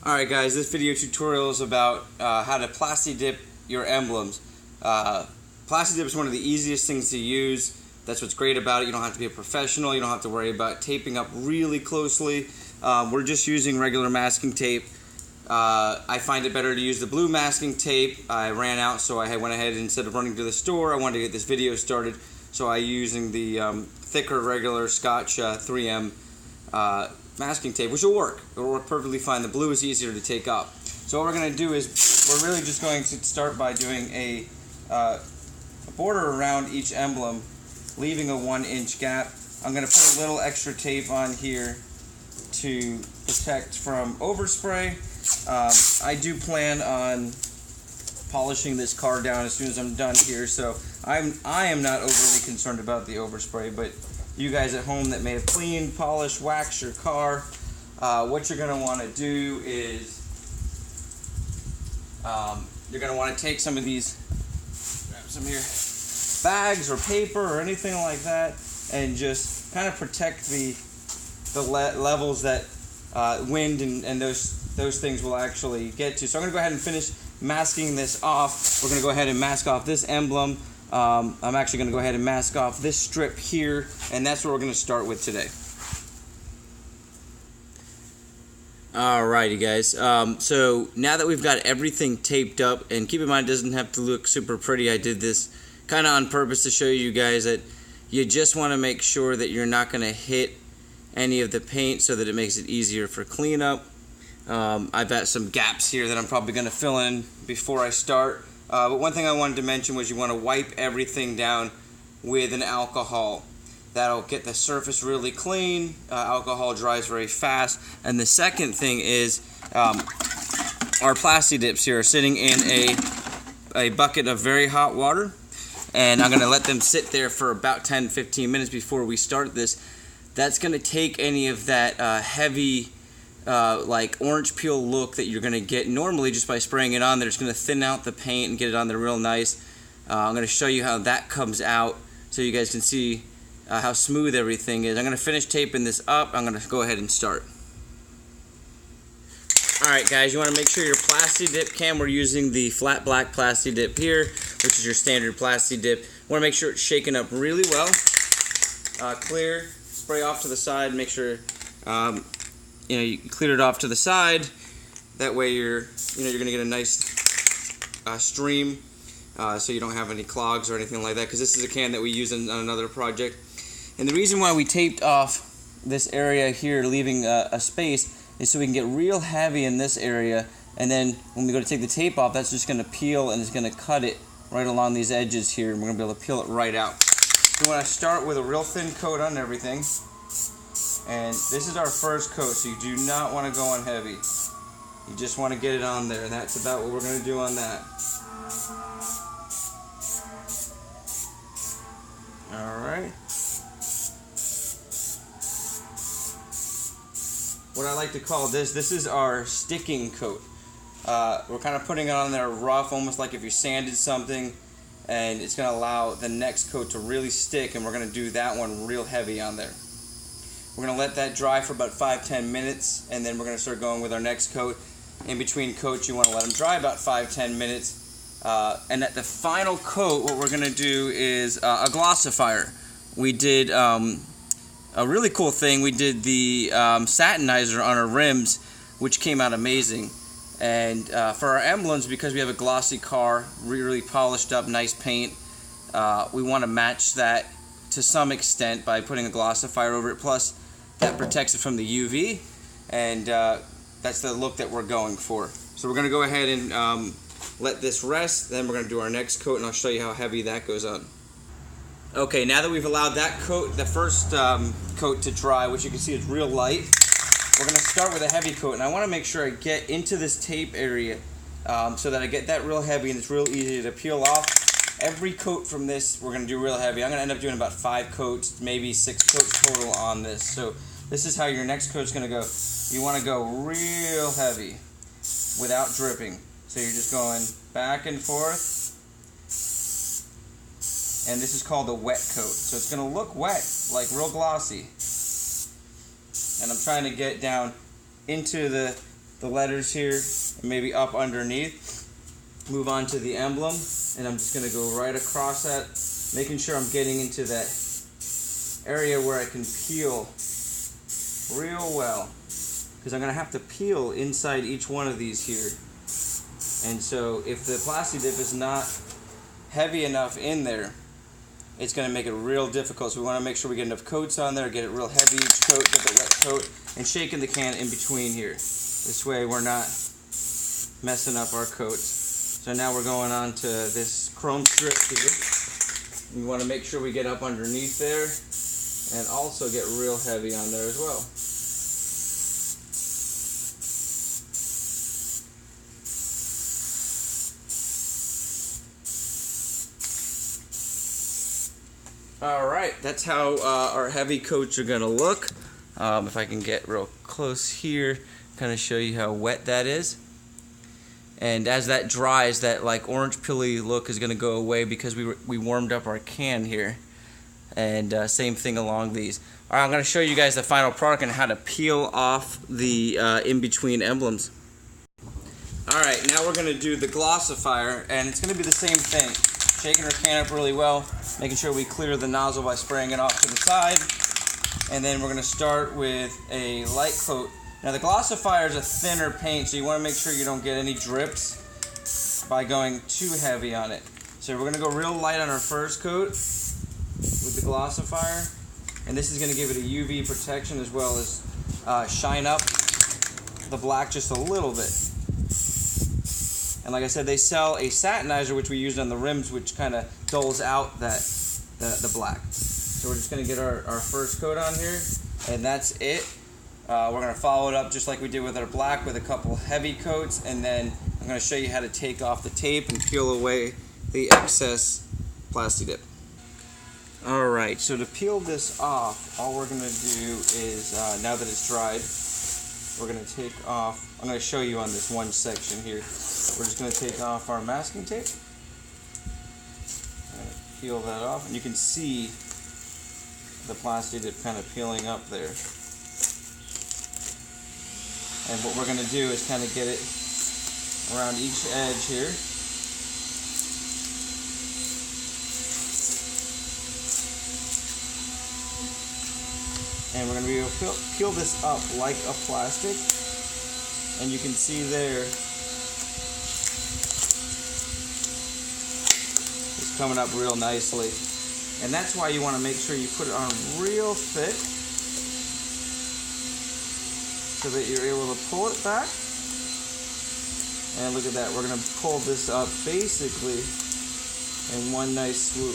Alright guys, this video tutorial is about how to Plasti Dip your emblems. Plasti Dip is one of the easiest things to use. That's what's great about it. You don't have to be a professional. You don't have to worry about taping up really closely. We're just using regular masking tape. I find it better to use the blue masking tape. I ran out, so I went ahead, instead of running to the store, I wanted to get this video started. So I'm using the thicker regular Scotch 3M masking tape, which will work. It will work perfectly fine. The blue is easier to take up. So what we're going to do is we're really just going to start by doing a border around each emblem, leaving a 1-inch gap. I'm going to put a little extra tape on here to protect from overspray. I do plan on polishing this car down as soon as I'm done here, so I am not overly concerned about the overspray, but you guys at home that may have cleaned, polished, waxed your car, what you're going to want to do is you're going to want to take some of these, grab some here, bags or paper or anything like that, and just kind of protect the levels that wind and those things will actually get to. So I'm going to go ahead and finish masking this off. We're going to go ahead and mask off this emblem. I'm actually going to go ahead and mask off this strip here, and that's what we're going to start with today. Alrighty guys, so now that we've got everything taped up, and keep in mind it doesn't have to look super pretty, I did this kind of on purpose to show you guys that you just want to make sure that you're not going to hit any of the paint so that it makes it easier for cleanup. I've got some gaps here that I'm probably going to fill in before I start. But one thing I wanted to mention was you want to wipe everything down with an alcohol. That'll get the surface really clean. Alcohol dries very fast. And the second thing is our Plasti Dips here are sitting in a bucket of very hot water. And I'm going to let them sit there for about 10-15 minutes before we start this. That's going to take any of that heavy like orange peel look that you're going to get normally just by spraying it on there. It's going to thin out the paint and get it on there real nice. I'm going to show you how that comes out so you guys can see how smooth everything is. I'm going to finish taping this up. I'm going to go ahead and start. Alright guys, you want to make sure your Plasti Dip can, we're using the flat black Plasti Dip here, which is your standard Plasti Dip. You want to make sure it's shaken up really well. Clear, spray off to the side, make sure you cleared it off to the side. That way you're going to get a nice stream, so you don't have any clogs or anything like that, because this is a can that we use on another project. And the reason why we taped off this area here, leaving a space, is so we can get real heavy in this area, and then when we go to take the tape off, that's just going to peel and it's going to cut it right along these edges here, and we're going to be able to peel it right out. So we want to start with a real thin coat on everything. And this is our first coat, so you do not want to go on heavy. You just want to get it on there, and that's about what we're going to do on that. Alright. What I like to call this is our sticking coat. We're kind of putting it on there rough, almost like if you sanded something, and it's going to allow the next coat to really stick, and we're going to do that one real heavy on there. We're going to let that dry for about 5-10 minutes, and then we're going to start going with our next coat. In between coats, you want to let them dry about 5-10 minutes. And at the final coat, what we're going to do is a glossifier. We did a really cool thing. We did the satinizer on our rims, which came out amazing. And for our emblems, because we have a glossy car, really polished up, nice paint, we want to match that to some extent by putting a glossifier over it. Plus, that protects it from the UV, and that's the look that we're going for. So we're going to go ahead and let this rest, then we're going to do our next coat, and I'll show you how heavy that goes on. Okay, now that we've allowed that coat, the first coat to dry, which you can see is real light, we're going to start with a heavy coat, and I want to make sure I get into this tape area so that I get that real heavy and it's real easy to peel off. Every coat from this we're going to do real heavy. I'm going to end up doing about 5 coats, maybe 6 coats total on this. So this is how your next coat's going to go. You want to go real heavy without dripping. So you're just going back and forth. And this is called a wet coat. So it's going to look wet, like real glossy. And I'm trying to get down into the the letters here, and maybe up underneath. Move on to the emblem, and I'm just going to go right across that, making sure I'm getting into that area where I can peel real well, because I'm going to have to peel inside each one of these here. And so if the Plasti Dip is not heavy enough in there, it's going to make it real difficult. So we want to make sure we get enough coats on there, get it real heavy each coat, get the wet coat, and shaking the can in between here. This way we're not messing up our coats. So now we're going on to this chrome strip here. We want to make sure we get up underneath there and also get real heavy on there as well. Alright, that's how our heavy coats are going to look. If I can get real close here, kind of show you how wet that is. And as that dries, that like orange pilly look is going to go away because we warmed up our can here. And same thing along these. Alright, I'm going to show you guys the final product and how to peel off the in-between emblems. Alright, now we're going to do the glossifier, and it's going to be the same thing. Shaking our can up really well, making sure we clear the nozzle by spraying it off to the side. And then we're going to start with a light coat. Now the glossifier is a thinner paint, so you want to make sure you don't get any drips by going too heavy on it. So we're going to go real light on our first coat with the glossifier, and this is going to give it a UV protection as well as shine up the black just a little bit. And like I said, they sell a satinizer which we used on the rims, which kind of dulls out the black. So we're just going to get our first coat on here, and that's it. We're going to follow it up just like we did with our black with a couple heavy coats, and then I'm going to show you how to take off the tape and peel away the excess Plasti Dip. Alright, so to peel this off, all we're going to do is, now that it's dried, we're going to take off, I'm going to show you on this one section here, we're just going to take off our masking tape, and peel that off, and you can see the Plasti Dip kind of peeling up there. And what we're going to do is kind of get it around each edge here. And we're going to be able to peel this up like a plastic. And you can see there, it's coming up real nicely. And that's why you want to make sure you put it on real thick, so that you're able to pull it back. And look at that, we're going to pull this up basically in one nice swoop.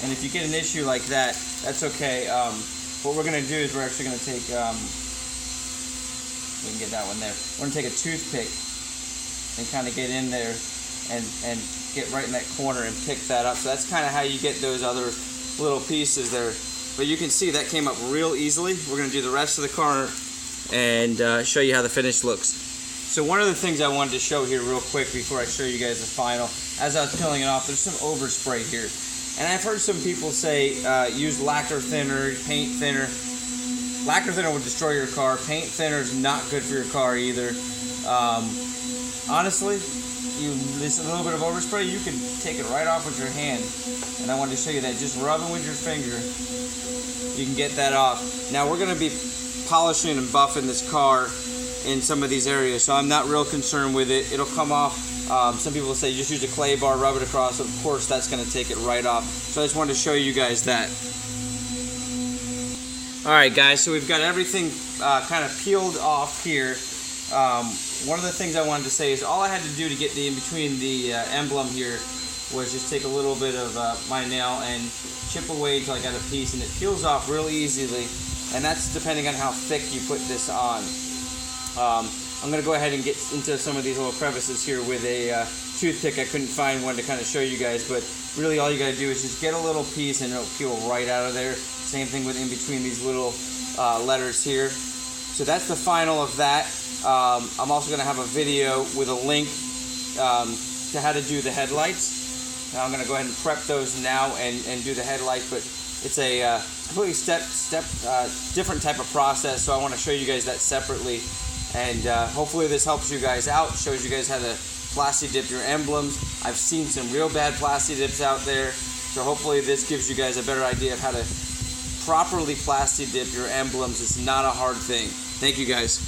And if you get an issue like that, that's okay. What we're going to do is we're actually going to take, we can get that one there. We're going to take a toothpick and kind of get in there and get right in that corner and pick that up. So that's kind of how you get those other little pieces there. But you can see that came up real easily. We're going to do the rest of the car and show you how the finish looks. So one of the things I wanted to show here real quick before I show you guys the final, as I was peeling it off, there's some overspray here. And I've heard some people say use lacquer thinner, paint thinner. Lacquer thinner will destroy your car. Paint thinner is not good for your car either. Honestly, this a little bit of overspray, you can take it right off with your hand. And I wanted to show you that. Just rubbing with your finger, you can get that off. Now we're going to be polishing and buffing this car in some of these areas, so I'm not real concerned with it. It'll come off. Some people say just use a clay bar, rub it across. Of course, that's going to take it right off. So I just wanted to show you guys that. Alright guys, so we've got everything kind of peeled off here. One of the things I wanted to say is all I had to do to get in between the emblem here was just take a little bit of my nail and chip away until I got a piece, and it peels off real easily, and that's depending on how thick you put this on. I'm going to go ahead and get into some of these little crevices here with a toothpick. I couldn't find one to kind of show you guys, but really all you got to do is just get a little piece and it'll peel right out of there. Same thing with in between these little letters here. So that's the final of that. I'm also going to have a video with a link to how to do the headlights. Now I'm going to go ahead and prep those now and do the headlight, but it's a completely different type of process, so I want to show you guys that separately. And hopefully this helps you guys out, shows you guys how to Plasti Dip your emblems. I've seen some real bad Plasti Dips out there, so hopefully this gives you guys a better idea of how to properly Plasti Dip your emblems. It's not a hard thing. Thank you guys.